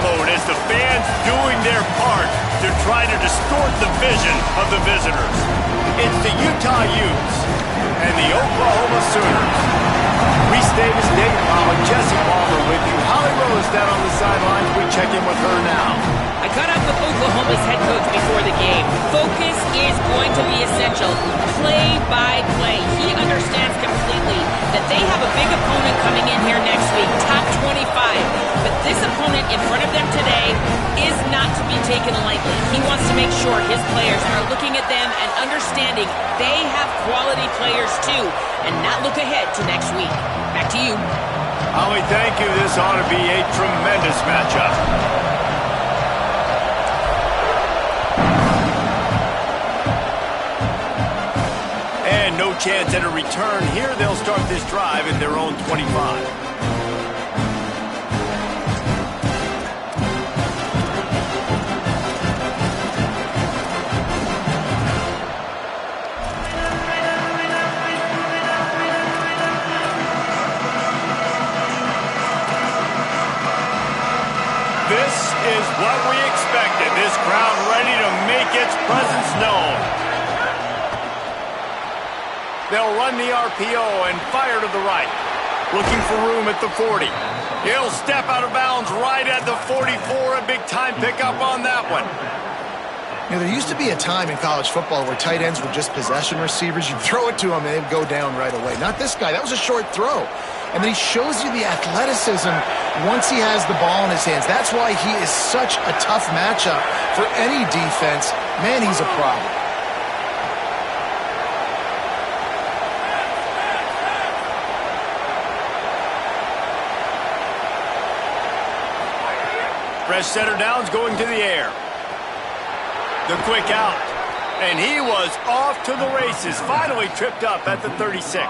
mode as the fans doing their part to try to distort the vision of the visitors. It's the Utah Utes and the Oklahoma Sooners. Reese Davis, David Palmer, Jesse Palmer with you. Holly Rose down on the sidelines. We check in with her now. I caught up with Oklahoma's head coach before the game. Focus is going to be essential. Play by play. He understands completely that they have a big opponent coming in here next week, top 25. But this opponent in front of them today is not to be taken lightly. He wants to make sure his players are looking at them and understanding they have quality players too, and not look ahead to next week. Back to you. Holly, thank you. This ought to be a tremendous matchup. And no chance at a return here. They'll start this drive at their own 25. This is what we expected. This crowd ready to make its presence known. They'll run the RPO and fire to the right. Looking for room at the 40. He'll step out of bounds right at the 44. A big-time pickup on that one. You know, there used to be a time in college football where tight ends were just possession receivers. You throw it to them and they'd go down right away. Not this guy. That was a short throw. And then he shows you the athleticism once he has the ball in his hands. That's why he is such a tough matchup for any defense. Man, he's a problem. Fresh center downs going to the air. The quick out. And he was off to the races. Finally tripped up at the 36.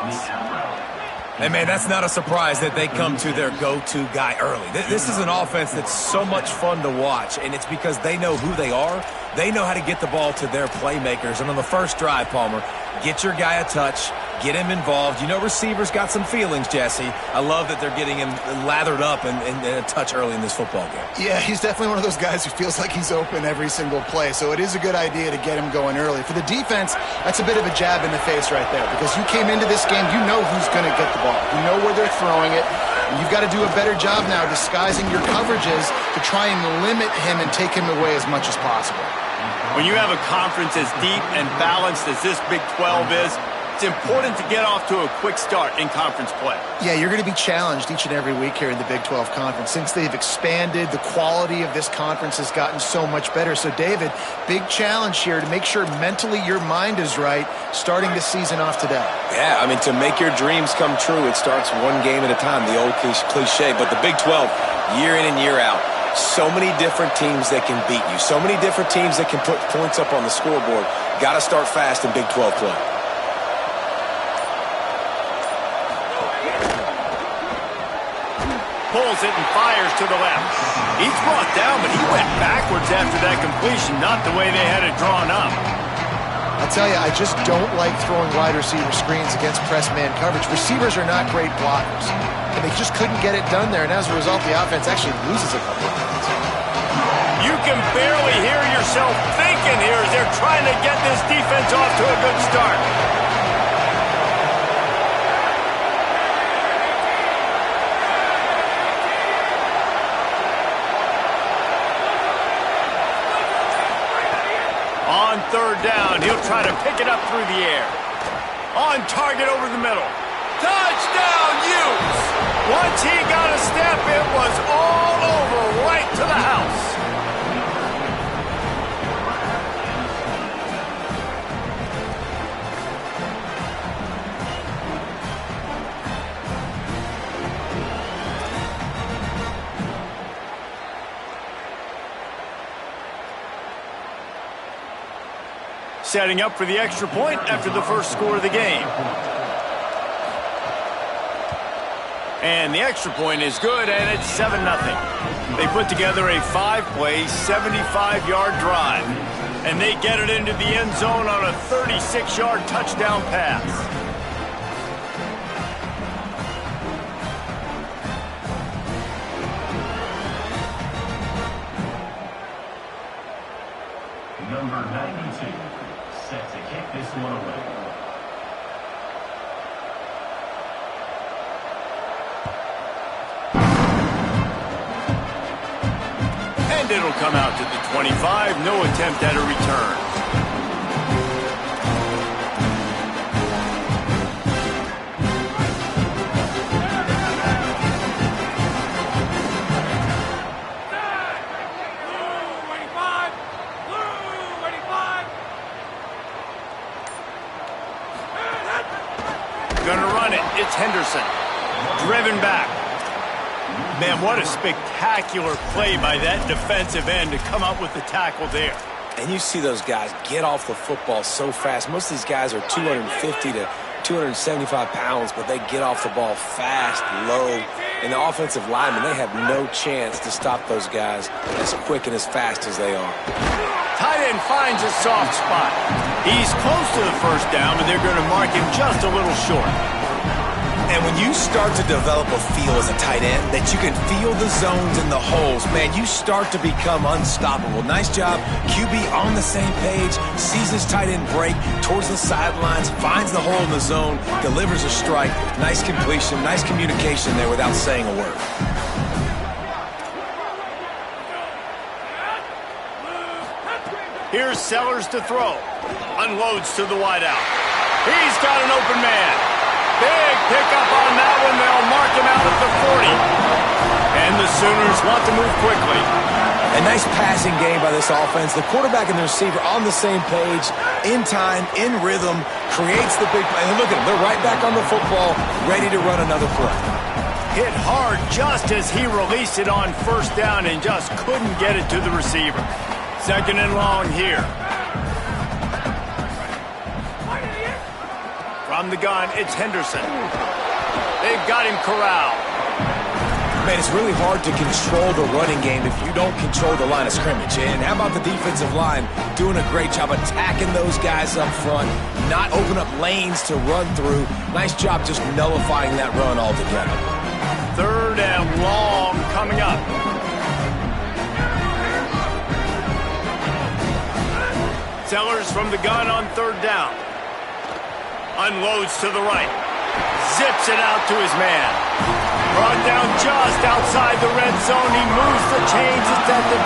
Hey, man, that's not a surprise that they come to their go-to guy early. This is an offense that's so much fun to watch, and it's because they know who they are. They know how to get the ball to their playmakers. And on the first drive, Palmer, get your guy a touch, get him involved. You know receivers got some feelings, Jesse. I love that they're getting him lathered up and a touch early in this football game. Yeah, he's definitely one of those guys who feels like he's open every single play, so it is a good idea to get him going early. For the defense, that's a bit of a jab in the face right there, because you came into this game, you know who's going to get the ball. You know where they're throwing it. And you've got to do a better job now disguising your coverages to try and limit him and take him away as much as possible. When you have a conference as deep and balanced as this Big 12 is, it's important to get off to a quick start in conference play. Yeah, you're going to be challenged each and every week here in the Big 12 Conference. Since they've expanded, the quality of this conference has gotten so much better. So, David, big challenge here to make sure mentally your mind is right starting the season off today. Yeah, I mean, to make your dreams come true, it starts one game at a time, the old cliche. But the Big 12, year in and year out, so many different teams that can beat you, so many different teams that can put points up on the scoreboard. Got to start fast in Big 12 play. Pulls it and fires to the left. He's brought down, but he went backwards after that completion, not the way they had it drawn up. I'll tell you, I just don't like throwing wide receiver screens against press man coverage. Receivers are not great blockers, and they just couldn't get it done there, and as a result, the offense actually loses a couple of points. You can barely hear yourself thinking here as they're trying to get this defense off to a good start. On third down, he'll try to pick it up through the air. On target over the middle. Touchdown, Utes! Once he got a step, it was all over, right to the house. Setting up for the extra point after the first score of the game. And the extra point is good, and it's 7-0. They put together a 5-play, 75-yard drive. And they get it into the end zone on a 36-yard touchdown pass. number 92, set to kick this one away. And it'll come out to the 25. No attempt at a return. Gonna run it. It's Henderson. Driven back. Man, what a spectacular play by that defensive end to come up with the tackle there. And you see those guys get off the football so fast. Most of these guys are 250 to 275 pounds, but they get off the ball fast, low. And the offensive linemen, they have no chance to stop those guys as quick and as fast as they are. Tight end finds a soft spot. He's close to the first down, but they're going to mark him just a little short. And when you start to develop a feel as a tight end that you can feel the zones and the holes, man, you start to become unstoppable. Nice job. QB on the same page, sees his tight end break towards the sidelines, finds the hole in the zone, delivers a strike. Nice completion, nice communication there without saying a word. Here's Sellers to throw. Unloads to the wideout. He's got an open man. Big pickup on that one. They'll mark him out at the 40. And the Sooners want to move quickly. A nice passing game by this offense. The quarterback and the receiver on the same page, in time, in rhythm, creates the big play. And look at them. They're right back on the football, ready to run another play. Hit hard just as he released it on first down and just couldn't get it to the receiver. Second and long here. From the gun, it's Henderson. They've got him corralled. Man, it's really hard to control the running game if you don't control the line of scrimmage. And how about the defensive line doing a great job attacking those guys up front, not open up lanes to run through. Nice job just nullifying that run altogether. Third and long coming up. Sellers from the gun on third down. Unloads to the right. Zips it out to his man. Brought down just outside the red zone. He moves the chains. It's at the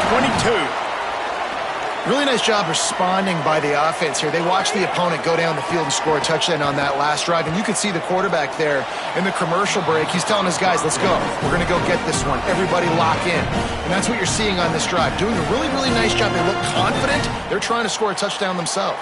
22. Really nice job responding by the offense here. They watched the opponent go down the field and score a touchdown on that last drive. And you could see the quarterback there in the commercial break. He's telling his guys, let's go. We're going to go get this one. Everybody lock in. And that's what you're seeing on this drive. Doing a really, really nice job. They look confident. They're trying to score a touchdown themselves.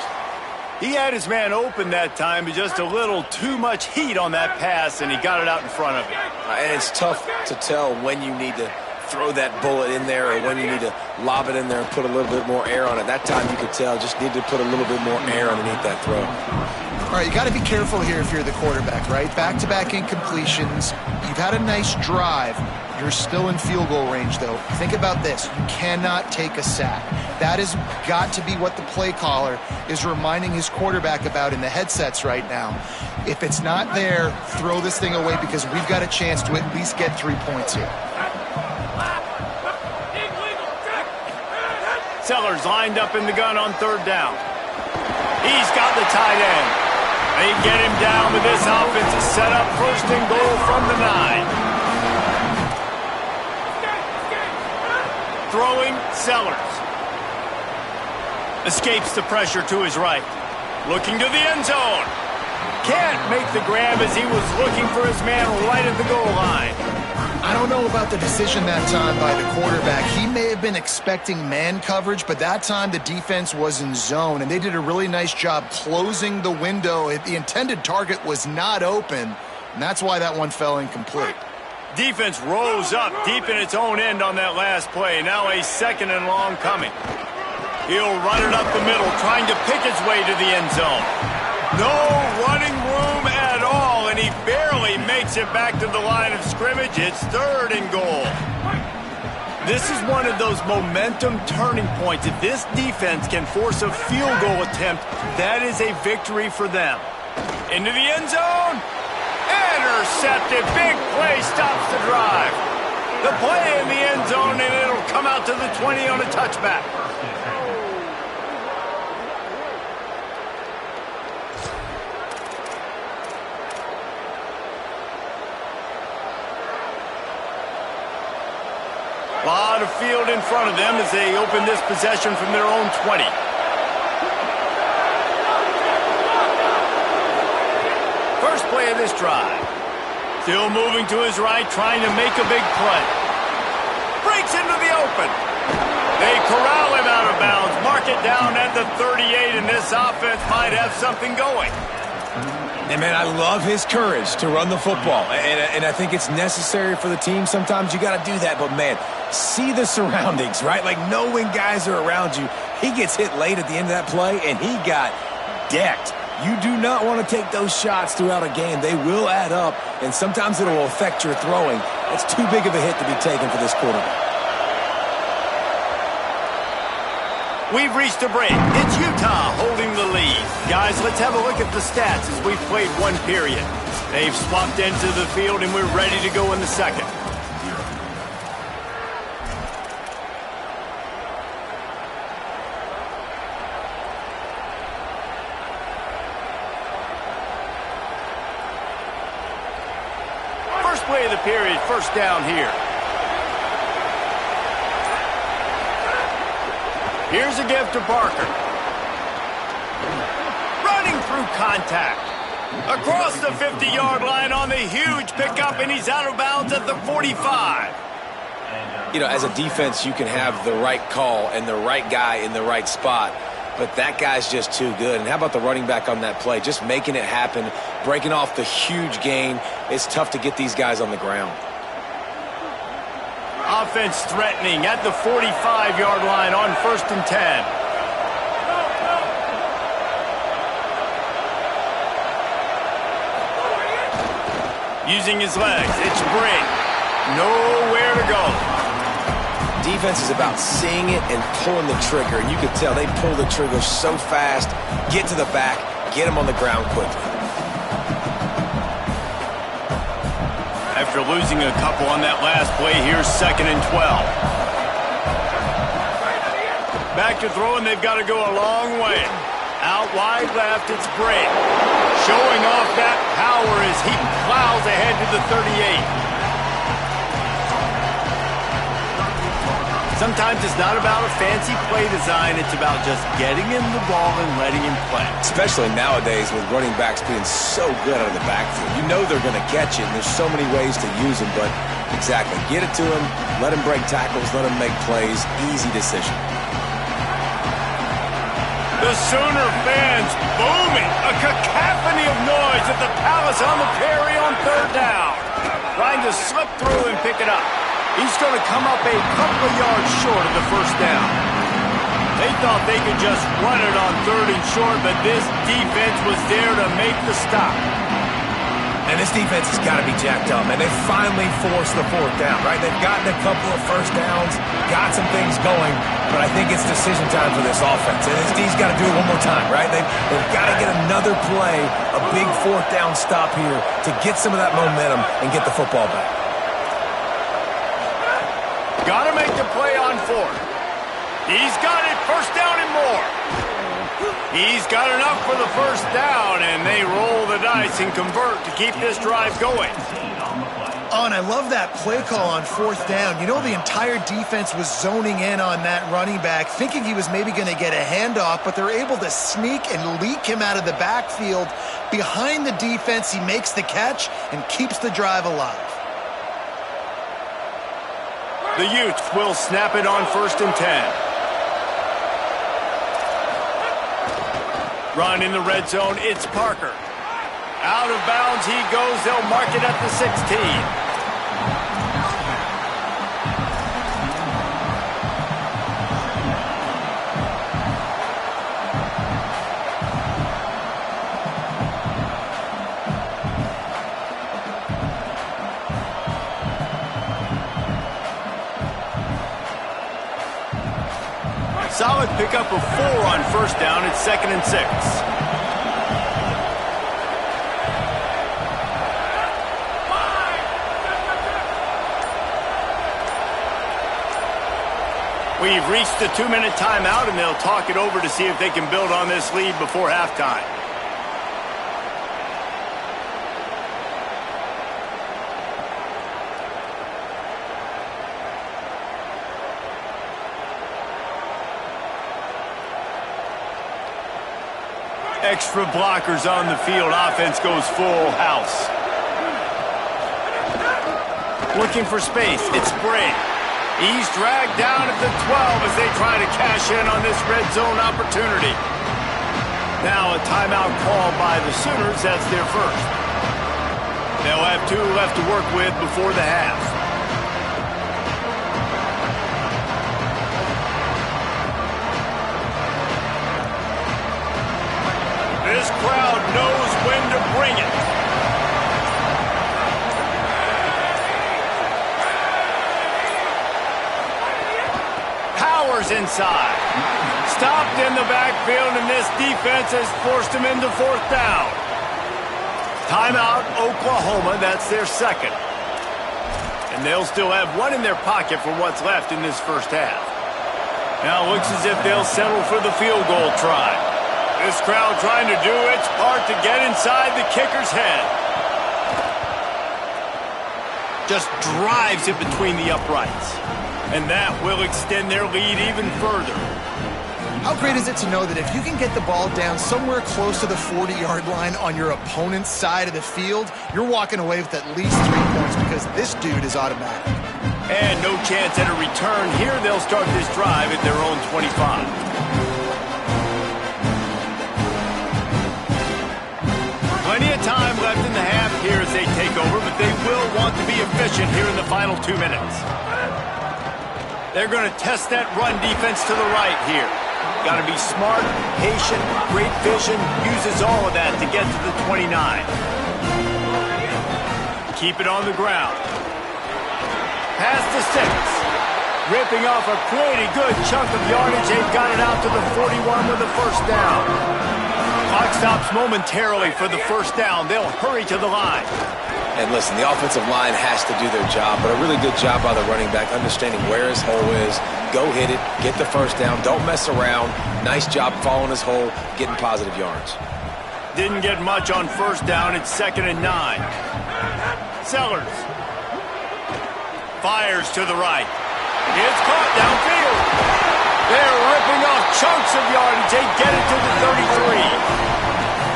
He had his man open that time, but just a little too much heat on that pass, and he got it out in front of him. And it's tough to tell when you need to throw that bullet in there or when you need to lob it in there and put a little bit more air on it. That time you could tell just need to put a little bit more air underneath that throw. All right, you got to be careful here if you're the quarterback, right? Back-to-back incompletions. You've had a nice drive. You're still in field goal range, though. Think about this. You cannot take a sack. That has got to be what the play caller is reminding his quarterback about in the headsets right now. If it's not there, throw this thing away because we've got a chance to at least get 3 points here. Sellers lined up in the gun on third down. He's got the tight end. They get him down with this offense to set up first and goal from the 9. Throwing, Sellers. Escapes the pressure to his right. Looking to the end zone. Can't make the grab as he was looking for his man right at the goal line. I don't know about the decision that time by the quarterback. He may have been expecting man coverage, but that time the defense was in zone, and they did a really nice job closing the window. The intended target was not open, and that's why that one fell incomplete. Defense rose up deep in its own end on that last play. Now a second and long coming. He'll run it up the middle, trying to pick his way to the end zone. No running room at all, and he barely makes it back to the line of scrimmage. It's third and goal. This is one of those momentum turning points. If this defense can force a field goal attempt, that is a victory for them. Into the end zone. Intercepted. Big play stops the drive. The play in the end zone, and it'll come out to the 20 on a touchback. A lot of field in front of them as they open this possession from their own 20. First play of this drive. Still moving to his right, trying to make a big play. Breaks into the open. They corral him out of bounds. Mark it down at the 38, and this offense might have something going. And, man, I love his courage to run the football. And I think it's necessary for the team. Sometimes you got to do that. But, man, see the surroundings, right? Like, know when guys are around you. He gets hit late at the end of that play, and he got decked. You do not want to take those shots throughout a game. They will add up, and sometimes it will affect your throwing. It's too big of a hit to be taken for this quarterback. We've reached a break. It's Utah holding the lead. Guys, let's have a look at the stats as we've played one period. They've swapped into the field, and we're ready to go in the second. First play of the period, first down here. Here's a gift to Parker. Running through contact. Across the 50-yard line on the huge pickup, and he's out of bounds at the 45. You know, as a defense, you can have the right call and the right guy in the right spot, but that guy's just too good. And how about the running back on that play? Just making it happen, breaking off the huge gain. It's tough to get these guys on the ground. Offense threatening at the 45-yard line on 1st and 10. Using his legs, it's Brink. Nowhere to go. Defense is about seeing it and pulling the trigger, and you can tell they pull the trigger so fast, get to the back, get him on the ground quickly. After losing a couple on that last play, here's 2nd and 12. Back to throwing, they've got to go a long way. Out wide left, it's Brink. Showing off that power as he plows ahead to the 38. Sometimes it's not about a fancy play design, it's about just getting him the ball and letting him play. Especially nowadays with running backs being so good out of the backfield. You know they're going to catch it, and there's so many ways to use them, but exactly, get it to him, let him break tackles, let him make plays, easy decision. The Sooner fans booming, a cacophony of noise at the Palace on the Prairie on 3rd down. Trying to slip through and pick it up. He's going to come up a couple of yards short of the 1st down. They thought they could just run it on 3rd and short, but this defense was there to make the stop. And this defense has got to be jacked up, and they finally forced the 4th down, right? They've gotten a couple of 1st downs, got some things going, but I think it's decision time for this offense. And this D's got to do it one more time, right? They've got to get another play, a big 4th down stop here to get some of that momentum and get the football back. Got to make the play on 4th. He's got it, 1st down and more. He's got enough for the 1st down, and they roll the dice and convert to keep this drive going. Oh, and I love that play call on 4th down. You know, the entire defense was zoning in on that running back, thinking he was maybe going to get a handoff, but they're able to sneak and leak him out of the backfield. Behind the defense, he makes the catch and keeps the drive alive. The Utes will snap it on 1st and 10. Run in the red zone, it's Parker. Out of bounds he goes, they'll mark it at the 16. Solid pickup of 4 on 1st down. It's 2nd and 6. We've reached the 2-minute timeout, and they'll talk it over to see if they can build on this lead before halftime. Extra blockers on the field. Offense goes full house. Looking for space. It's Bray. He's dragged down at the 12 as they try to cash in on this red zone opportunity. Now a timeout called by the Sooners. That's their first. They'll have 2 left to work with before the half. This crowd knows when to bring it. Powers inside. Stopped in the backfield, and this defense has forced him into 4th down. Timeout, Oklahoma. That's their second. And they'll still have 1 in their pocket for what's left in this first half. Now it looks as if they'll settle for the field goal try. This crowd trying to do its part to get inside the kicker's head. Just drives it between the uprights. And that will extend their lead even further. How great is it to know that if you can get the ball down somewhere close to the 40-yard line on your opponent's side of the field, you're walking away with at least 3 points because this dude is automatic. And no chance at a return here. They'll start this drive at their own 25. Plenty of time left in the half here as they take over, but they will want to be efficient here in the final 2 minutes. They're going to test that run defense to the right here. Got to be smart, patient, great vision, uses all of that to get to the 29. Keep it on the ground. Pass to 6. Ripping off a pretty good chunk of yardage. They've got it out to the 41 with a first down. Clock stops momentarily for the first down. They'll hurry to the line. And listen, the offensive line has to do their job, but a really good job by the running back, understanding where his hole is. Go hit it, get the first down, don't mess around. Nice job following his hole, getting positive yards. Didn't get much on first down. It's 2nd and 9. Sellers. Fires to the right. It's caught downfield. They're ripping off chunks of yardage. They get it to the 33.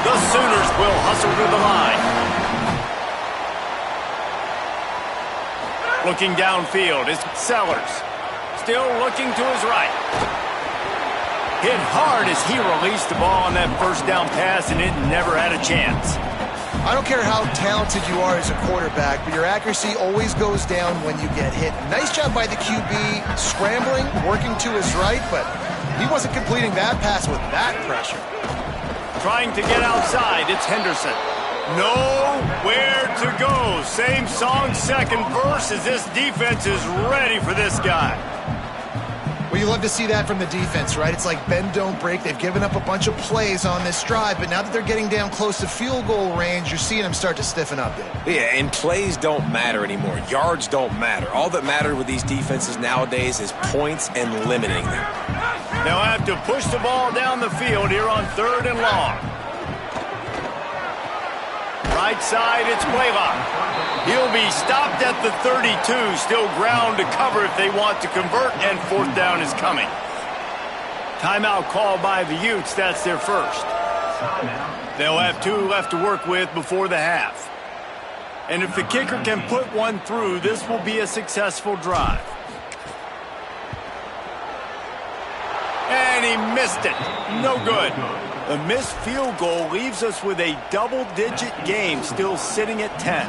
The Sooners will hustle to the line. Looking downfield is Sellers. Still looking to his right. Hit hard as he released the ball on that first down pass, and it never had a chance. I don't care how talented you are as a quarterback, but your accuracy always goes down when you get hit. Nice job by the QB scrambling, working to his right, but he wasn't completing that pass with that pressure. Trying to get outside, it's Henderson. Nowhere to go. Same song, second verse, as this defense is ready for this guy. Well, you love to see that from the defense, right? It's like bend, don't break. They've given up a bunch of plays on this drive, but now that they're getting down close to field goal range, you're seeing them start to stiffen up there. Yeah, and plays don't matter anymore. Yards don't matter. All that matters with these defenses nowadays is points and limiting them. They'll have to push the ball down the field here on 3rd and long. Right side, it's Blaylock. He'll be stopped at the 32. Still ground to cover if they want to convert, and 4th down is coming. Timeout called by the Utes. That's their first. They'll have 2 left to work with before the half. And if the kicker can put one through, this will be a successful drive. And he missed it. No good. A missed field goal leaves us with a double-digit game still sitting at 10.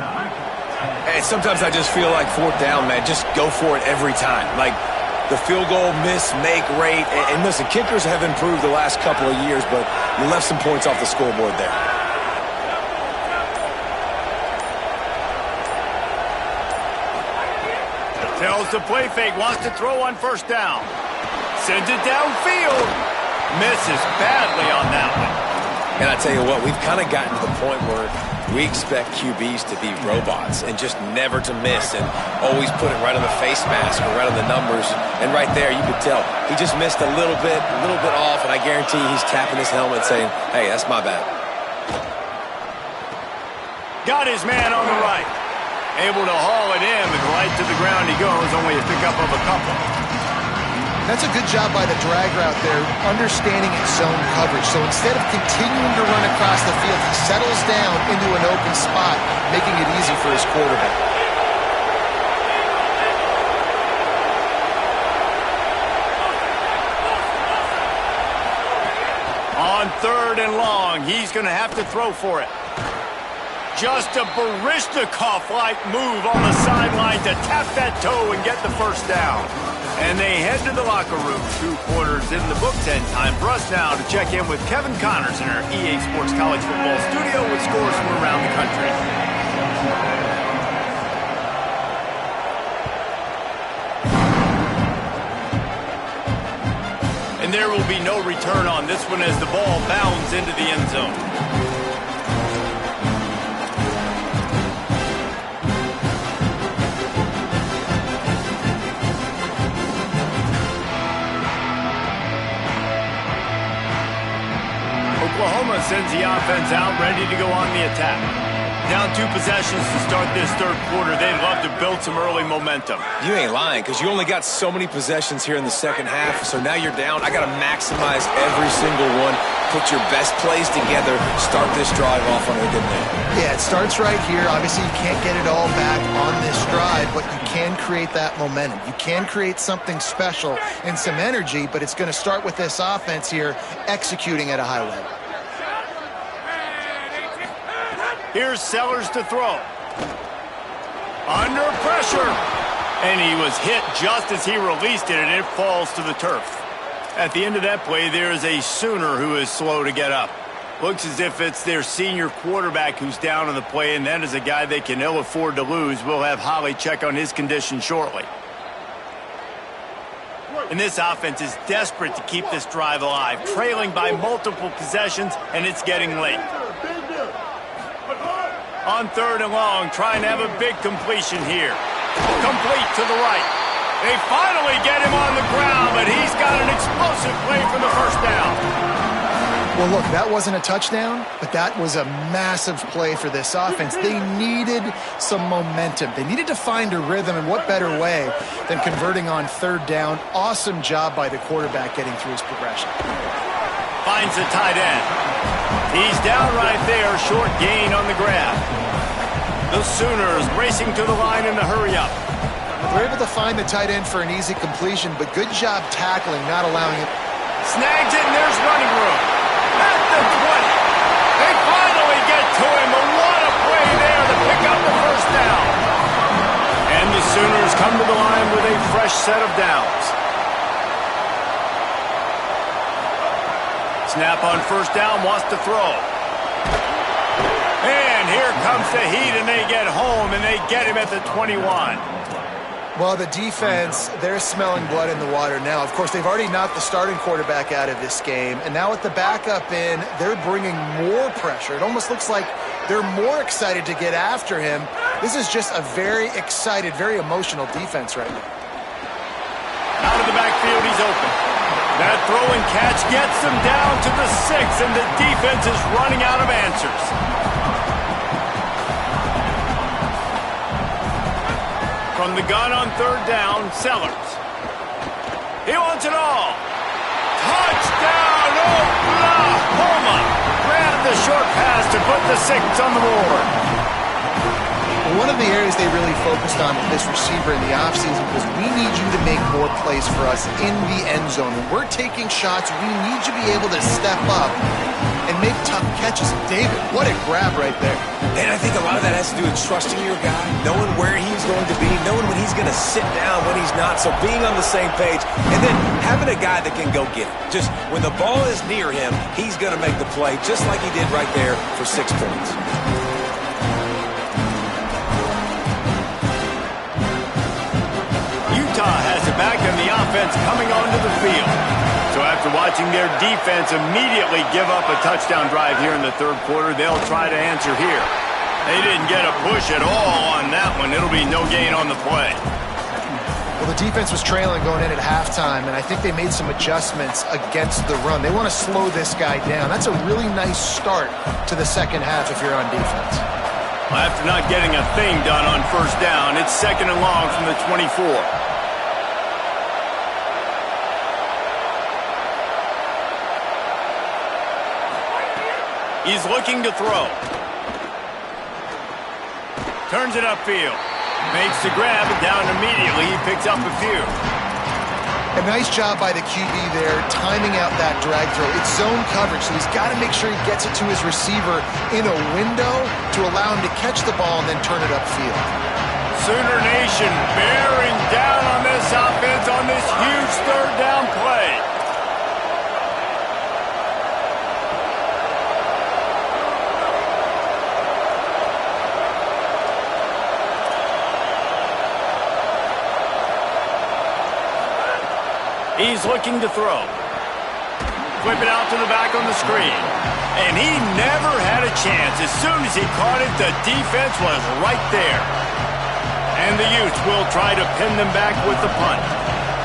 And sometimes I just feel like 4th down, man, just go for it every time. Like the field goal miss, make rate. And listen, kickers have improved the last couple of years, but you left some points off the scoreboard there. Tells the play fake, wants to throw on first down. Sends it downfield. Misses badly on that one. And I tell you what, we've kind of gotten to the point where we expect QBs to be robots and just never to miss and always put it right on the face mask or right on the numbers. And right there, you could tell he just missed a little bit off, and I guarantee he's tapping his helmet saying, hey, that's my bad. Got his man on the right. Able to haul it in, and right to the ground he goes, only a pickup of a couple. That's a good job by the drag route there, understanding its zone coverage. So instead of continuing to run across the field, he settles down into an open spot, making it easy for his quarterback. On 3rd and long, he's going to have to throw for it. Just a Baryshnikov-like move on the sideline to tap that toe and get the first down. And they head to the locker room. 2 quarters in the books, and time for us now to check in with Kevin Connors in our EA Sports College Football studio with scores from around the country. And there will be no return on this one as the ball bounds into the end zone. Oklahoma sends the offense out, ready to go on the attack. Down 2 possessions to start this 3rd quarter. They'd love to build some early momentum. You ain't lying, because you only got so many possessions here in the second half, so now you're down. I got to maximize every single one, put your best plays together, start this drive off on a good note. Yeah, it starts right here. Obviously, you can't get it all back on this drive, but you can create that momentum. You can create something special and some energy, but it's going to start with this offense here executing at a high level. Here's Sellers to throw. Under pressure. And he was hit just as he released it, and it falls to the turf. At the end of that play, there is a Sooner who is slow to get up. Looks as if it's their senior quarterback who's down on the play, and that is a guy they can ill afford to lose. We'll have Holly check on his condition shortly. And this offense is desperate to keep this drive alive, trailing by multiple possessions, and it's getting late. On 3rd and long, trying to have a big completion here. Complete to the right. They finally get him on the ground, but he's got an explosive play for the first down. Well, look, that wasn't a touchdown, but that was a massive play for this offense. They needed some momentum. They needed to find a rhythm, and what better way than converting on 3rd down. Awesome job by the quarterback getting through his progression. Finds the tight end. He's down right there, short gain on the grab. The Sooners racing to the line in the hurry-up. They're able to find the tight end for an easy completion, but good job tackling, not allowing it. Snags it, and there's running room. At the 20. They finally get to him, but what a play there to pick up the first down. And the Sooners come to the line with a fresh set of downs. Snap on 1st down, wants to throw. And here comes the heat, and they get home, and they get him at the 21. Well, the defense, they're smelling blood in the water now. Of course, they've already knocked the starting quarterback out of this game, and now with the backup in, they're bringing more pressure. It almost looks like they're more excited to get after him. This is just a very excited, very emotional defense right now. Out of the backfield, he's open. That throw and catch gets them down to the 6, and the defense is running out of answers. From the gun on 3rd down, Sellers. He wants it all. Touchdown, Oklahoma! Grabbed the short pass to put the 6 on the board. One of the areas they really focused on with this receiver in the offseason was we need you to make more plays for us in the end zone. When we're taking shots, we need you to be able to step up and make tough catches. David, what a grab right there. And I think a lot of that has to do with trusting your guy, knowing where he's going to be, knowing when he's going to sit down, when he's not. So being on the same page, and then having a guy that can go get it. Just when the ball is near him, he's going to make the play, just like he did right there for 6 points. Utah has it back in the offense coming onto the field. So after watching their defense immediately give up a touchdown drive here in the 3rd quarter, they'll try to answer here. They didn't get a push at all on that one. It'll be no gain on the play. Well, the defense was trailing going in at halftime, and I think they made some adjustments against the run. They want to slow this guy down. That's a really nice start to the second half if you're on defense. After not getting a thing done on 1st down, it's 2nd and long from the 24. He's looking to throw. Turns it upfield. Makes the grab and down immediately. He picks up a few. A nice job by the QB there, timing out that drag throw. It's zone coverage, so he's got to make sure he gets it to his receiver in a window to allow him to catch the ball and then turn it upfield. Sooner Nation bearing down on this offense on this huge third down play. He's looking to throw. Flip it out to the back on the screen. And he never had a chance. As soon as he caught it, the defense was right there. And the Utes will try to pin them back with the punt.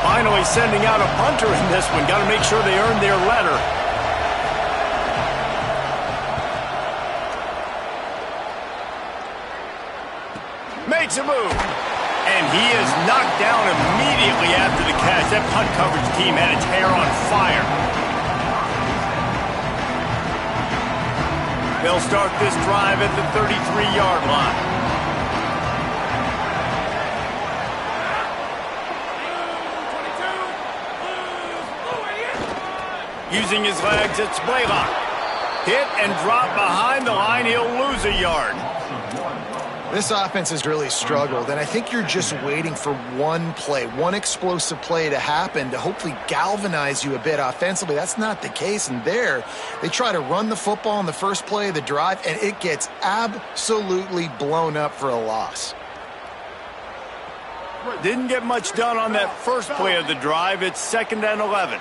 Finally sending out a punter in this one. Got to make sure they earn their letter. Makes a move. And he is knocked down immediately after the catch. That punt coverage team had its hair on fire. They'll start this drive at the 33-yard line. Using his legs, it's Blaylock. Hit and drop behind the line. He'll lose a yard. This offense has really struggled, and I think you're just waiting for one play, one explosive play to happen to hopefully galvanize you a bit offensively. That's not the case, and there they try to run the football in the first play of the drive, and it gets absolutely blown up for a loss. Didn't get much done on that first play of the drive. It's 2nd and 11.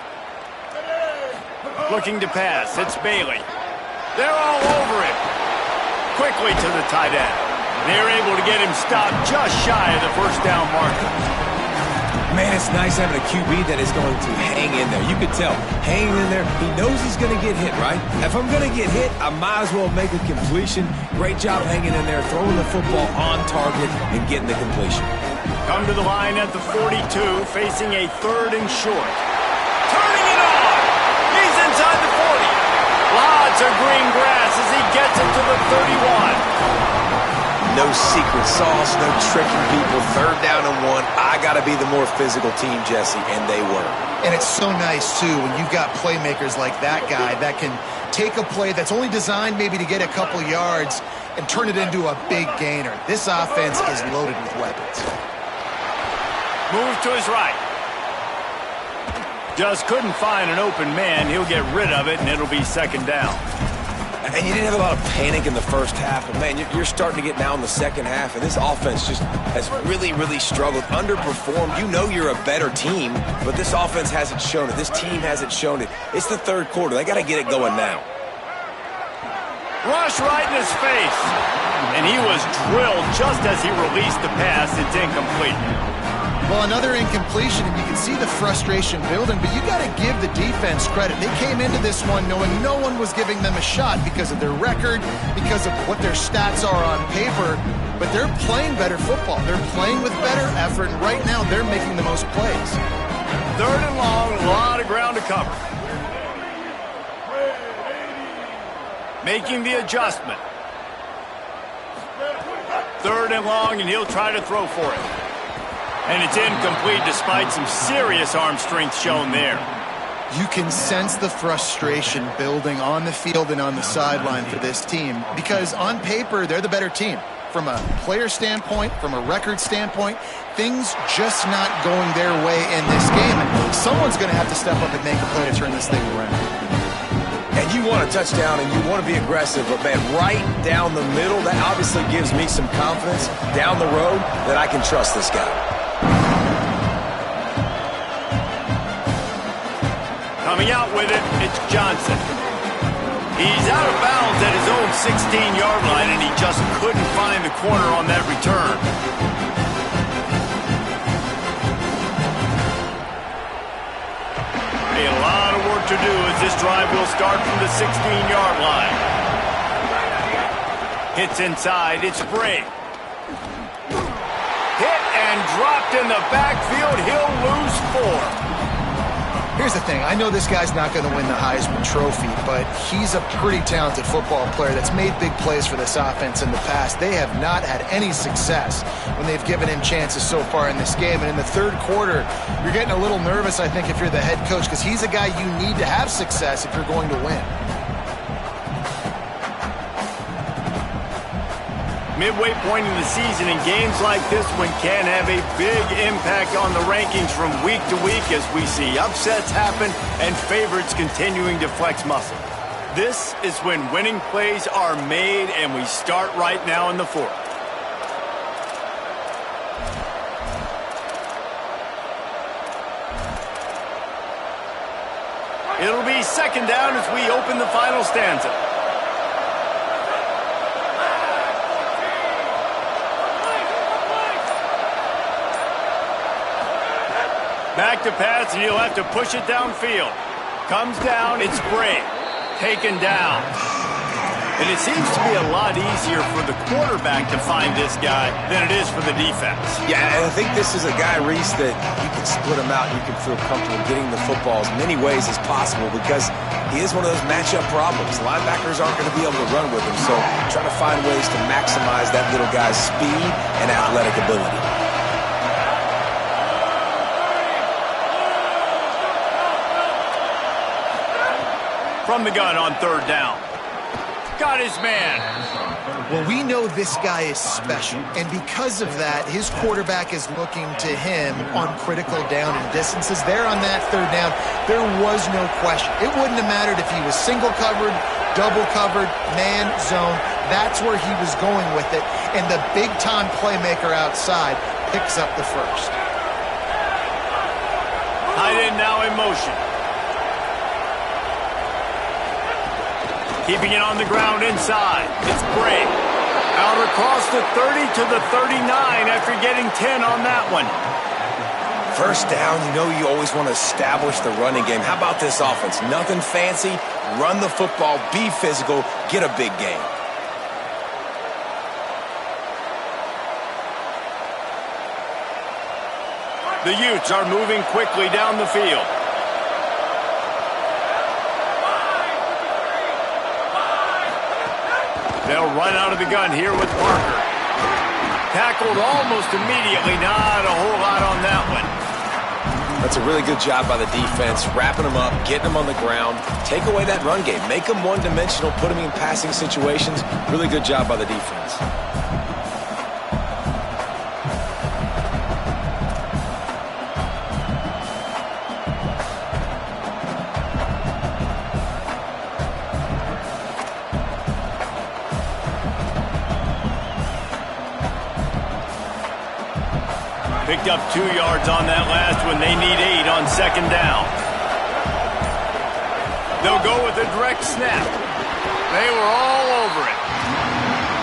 Looking to pass. It's Bailey. They're all over it. Quickly to the tight end. They're able to get him stopped just shy of the first down marker. Man, it's nice having a QB that is going to hang in there. You can tell, hanging in there, he knows he's going to get hit, right? If I'm going to get hit, I might as well make a completion. Great job hanging in there, throwing the football on target and getting the completion. Come to the line at the 42, facing a 3rd and short. Turning it on! He's inside the 40. Lots of green grass as he gets it to the 31. No secret sauce, no tricking people. 3rd down and 1. I got to be the more physical team, Jesse, and they were. And it's so nice, too, when you've got playmakers like that guy that can take a play that's only designed maybe to get a couple yards and turn it into a big gainer. This offense is loaded with weapons. Move to his right. Just couldn't find an open man. He'll get rid of it, and it'll be 2nd down. And you didn't have a lot of panic in the first half, but, man, you're starting to get now in the second half, and this offense just has really, really struggled, underperformed. You know you're a better team, but this offense hasn't shown it. This team hasn't shown it. It's the 3rd quarter. They got to get it going now. Rush right in his face. And he was drilled just as he released the pass. It's incomplete. Well, another incompletion, and you can see the frustration building, but you got to give the defense credit. They came into this one knowing no one was giving them a shot because of their record, because of what their stats are on paper, but they're playing better football. They're playing with better effort, and right now they're making the most plays. 3rd and long, a lot of ground to cover. Making the adjustment. 3rd and long, and he'll try to throw for it. And it's incomplete despite some serious arm strength shown there. You can sense the frustration building on the field and on the sideline for this team because on paper, they're the better team. From a player standpoint, from a record standpoint, things just not going their way in this game. And someone's going to have to step up and make a play to turn this thing around. And you want a touchdown and you want to be aggressive, but, man, right down the middle, that obviously gives me some confidence down the road that I can trust this guy. Coming out with it, it's Johnson. He's out of bounds at his own 16-yard line, and he just couldn't find the corner on that return. A lot of work to do as this drive will start from the 16-yard line. Hits inside, it's Bray. Hit and dropped in the backfield, he'll lose 4. Here's the thing. I know this guy's not going to win the Heisman Trophy, but he's a pretty talented football player that's made big plays for this offense in the past. They have not had any success when they've given him chances so far in this game. And in the third quarter, you're getting a little nervous, I think, if you're the head coach, because he's a guy you need to have success if you're going to win. Midway point in the season, and games like this one can have a big impact on the rankings from week to week as we see upsets happen and favorites continuing to flex muscle. This is when winning plays are made, and we start right now in the fourth. It'll be second down as we open the final stanza. Back to pass, and he'll have to push it downfield. Comes down, it's Bray. Taken down. And it seems to be a lot easier for the quarterback to find this guy than it is for the defense. Yeah, and I think this is a guy, Reese, that you can split him out. You can feel comfortable getting the football as many ways as possible because he is one of those matchup problems. Linebackers aren't going to be able to run with him, so try to find ways to maximize that little guy's speed and athletic ability. From the gun on third down. Got his man. Well, we know this guy is special, and because of that, his quarterback is looking to him on critical down and distances. There on that third down, there was no question. It wouldn't have mattered if he was single covered, double covered, man, zone. That's where he was going with it, and the big-time playmaker outside picks up the first. Tight end now in motion. Keeping it on the ground inside. It's Bray. Out across the 30 to the 39 after getting 10 on that one. First down, you know you always want to establish the running game. How about this offense? Nothing fancy. Run the football, be physical, get a big gain. The Utes are moving quickly down the field. They'll run out of the gun here with Parker. Tackled almost immediately. Not a whole lot on that one. That's a really good job by the defense, wrapping them up, getting them on the ground. Take away that run game. Make them one-dimensional, put them in passing situations. Really good job by the defense. Picked up 2 yards on that last one. They need 8 on second down. They'll go with a direct snap. They were all over it.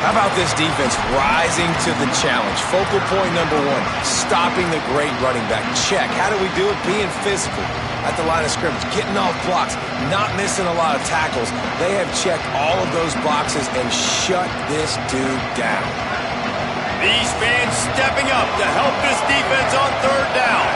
How about this defense rising to the challenge? Focal point number 1, stopping the great running back. Check. How do we do it? Being physical at the line of scrimmage, getting off blocks, not missing a lot of tackles. They have checked all of those boxes and shut this dude down. These fans stepping up to help this defense on third down.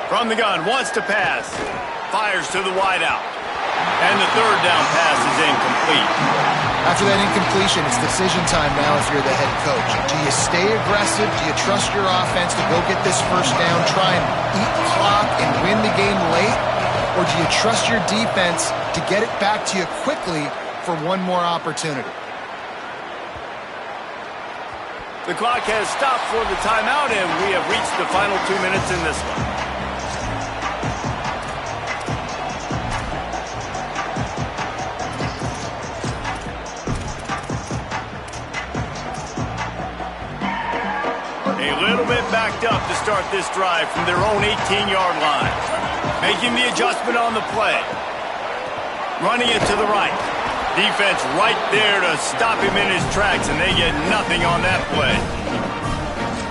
From the gun, wants to pass. Fires to the wideout. And the third down pass is incomplete. After that incompletion, it's decision time now if you're the head coach. Do you stay aggressive? Do you trust your offense to go get this first down, try and eat clock and win the game late? Or do you trust your defense to get it back to you quickly for one more opportunity? The clock has stopped for the timeout, and we have reached the final 2 minutes in this one. Backed up to start this drive from their own 18-yard line. Making the adjustment on the play. Running it to the right. Defense right there to stop him in his tracks, and they get nothing on that play.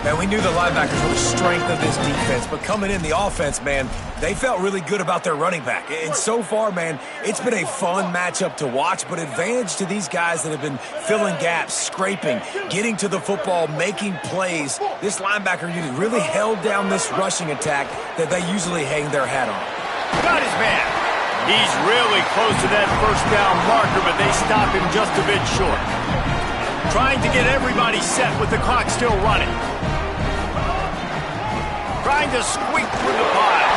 And we knew the linebackers were the strength of this defense, but coming in the offense, man, they felt really good about their running back. And so far, man, it's been a fun matchup to watch, but advantage to these guys that have been filling gaps, scraping, getting to the football, making plays. This linebacker unit really held down this rushing attack that they usually hang their hat on. Got his man. He's really close to that first down marker, but they stop him just a bit short. Trying to get everybody set with the clock still running. Trying to squeak through the pile.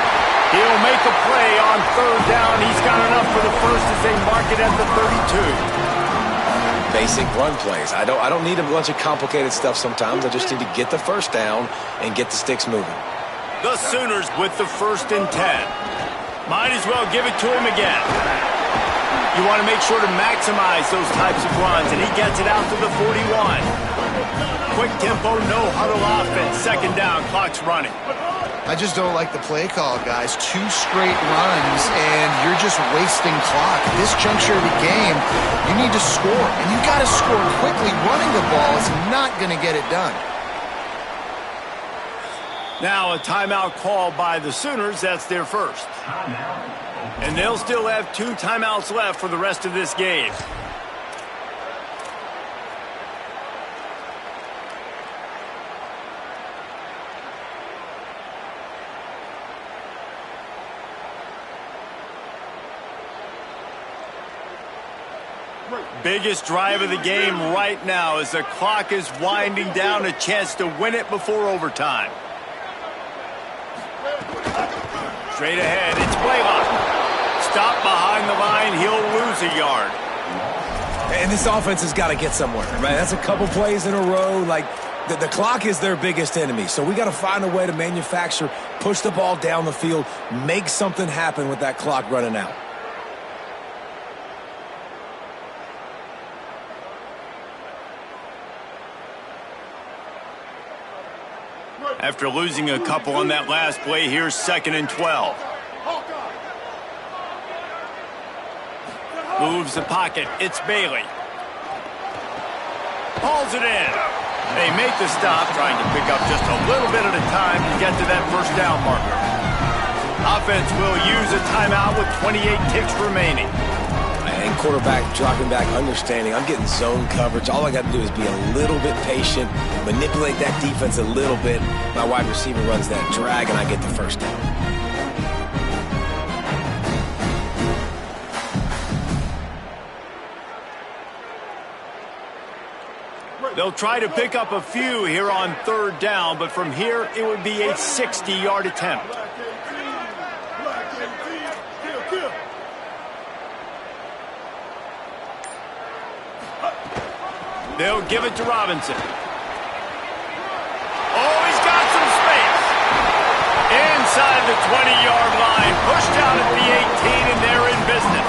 He'll make a play on third down. He's got enough for the first as they mark it at the 32. Basic run plays. I don't need a bunch of complicated stuff sometimes. I just need to get the first down and get the sticks moving. The Sooners with the 1st and 10. Might as well give it to him again. You want to make sure to maximize those types of runs, and he gets it out to the 41. Quick tempo, no huddle offense. 2nd down, clock's running. I just don't like the play call, guys. 2 straight runs, and you're just wasting clock. At this juncture of the game, you need to score, and you got to score quickly. Running the ball is not going to get it done. Now a timeout called by the Sooners. That's their first. And they'll still have 2 timeouts left for the rest of this game. Biggest drive of the game right now as the clock is winding down, a chance to win it before overtime. Straight ahead, it's Blaylock. Stop behind the line, he'll lose a yard. And this offense has got to get somewhere, right? That's a couple plays in a row. Like, the clock is their biggest enemy. So we got to find a way to manufacture, push the ball down the field, make something happen with that clock running out. After losing a couple on that last play, here's 2nd and 12. Moves the pocket. It's Bailey. Hauls it in. They make the stop, trying to pick up just a little bit at a time to get to that first down marker. Offense will use a timeout with 28 ticks remaining. And quarterback dropping back, understanding I'm getting zone coverage. All I got to do is be a little bit patient, manipulate that defense a little bit. My wide receiver runs that drag, and I get the first down. They'll try to pick up a few here on 3rd down, but from here it would be a 60-yard attempt. They'll give it to Robinson. Oh, he's got some space. Inside the 20-yard line, pushed out at the 18, and they're in business.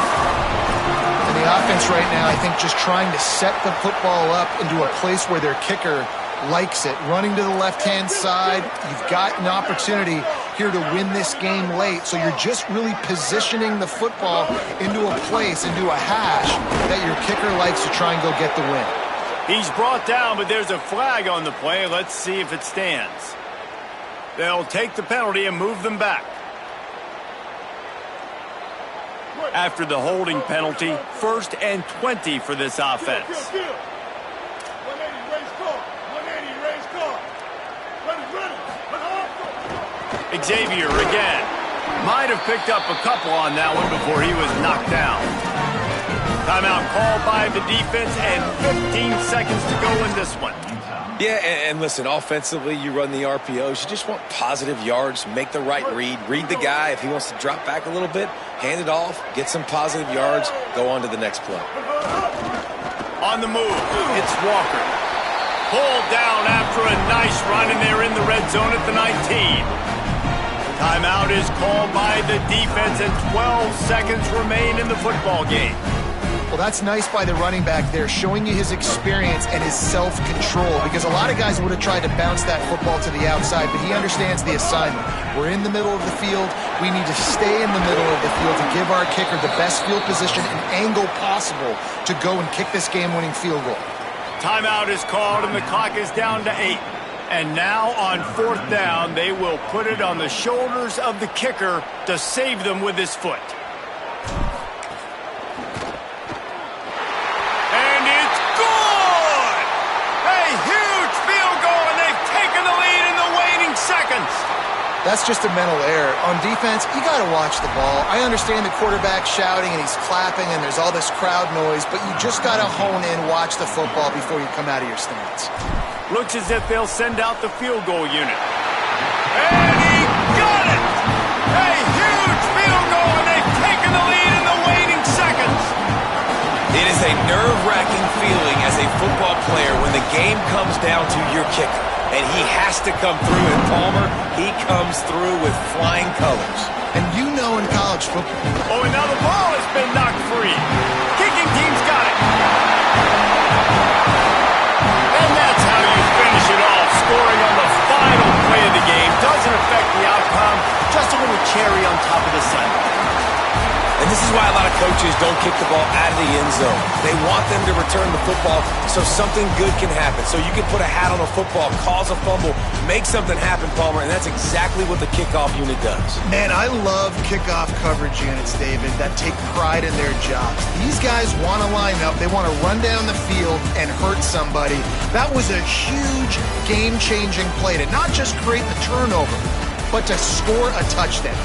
And the offense right now, I think, just trying to set the football up into a place where their kicker likes it. Running to the left-hand side, you've got an opportunity here to win this game late. So you're just really positioning the football into a place, into a hash that your kicker likes to try and go get the win. He's brought down, but there's a flag on the play. Let's see if it stands. They'll take the penalty and move them back. After the holding penalty, 1st and 20 for this offense. Xavier again. Might have picked up a couple on that one before he was knocked down. Timeout called by the defense and 15 seconds to go in this one. Yeah, and listen, offensively, you run the RPOs. You just want positive yards, make the right read the guy. If he wants to drop back a little bit, hand it off, get some positive yards, go on to the next play. On the move, it's Walker. Pulled down after a nice run, and they're in the red zone at the 19. Timeout is called by the defense, and 12 seconds remain in the football game. Well, that's nice by the running back there, showing you his experience and his self-control, because a lot of guys would have tried to bounce that football to the outside, but he understands the assignment. We're in the middle of the field. We need to stay in the middle of the field to give our kicker the best field position and angle possible to go and kick this game-winning field goal. Timeout is called, and the clock is down to 8. And now on 4th down, they will put it on the shoulders of the kicker to save them with his foot. And it's good! A huge field goal, and they've taken the lead in the waning seconds. That's just a mental error. On defense, you got to watch the ball. I understand the quarterback shouting and he's clapping and there's all this crowd noise, but you just got to hone in, watch the football before you come out of your stance. Looks as if they'll send out the field goal unit. And he got it! A huge field goal, and they've taken the lead in the waning seconds. It is a nerve-wracking feeling as a football player when the game comes down to your kicker. And he has to come through. And Palmer, he comes through with flying colors. And you know in college football. Oh, and now the ball has been knocked free. Kicking team's got it. And that's how you finish it off. Scoring on the final play of the game doesn't affect the outcome. Just a little cherry on top of the sundae. And this is why a lot of coaches don't kick the ball out of the end zone. They want them to return the football so something good can happen. So you can put a hat on a football, cause a fumble, make something happen, Palmer, and that's exactly what the kickoff unit does. Man, I love kickoff coverage units, David, that take pride in their jobs. These guys want to line up. They want to run down the field and hurt somebody. That was a huge game-changing play to not just create the turnover, but to score a touchdown.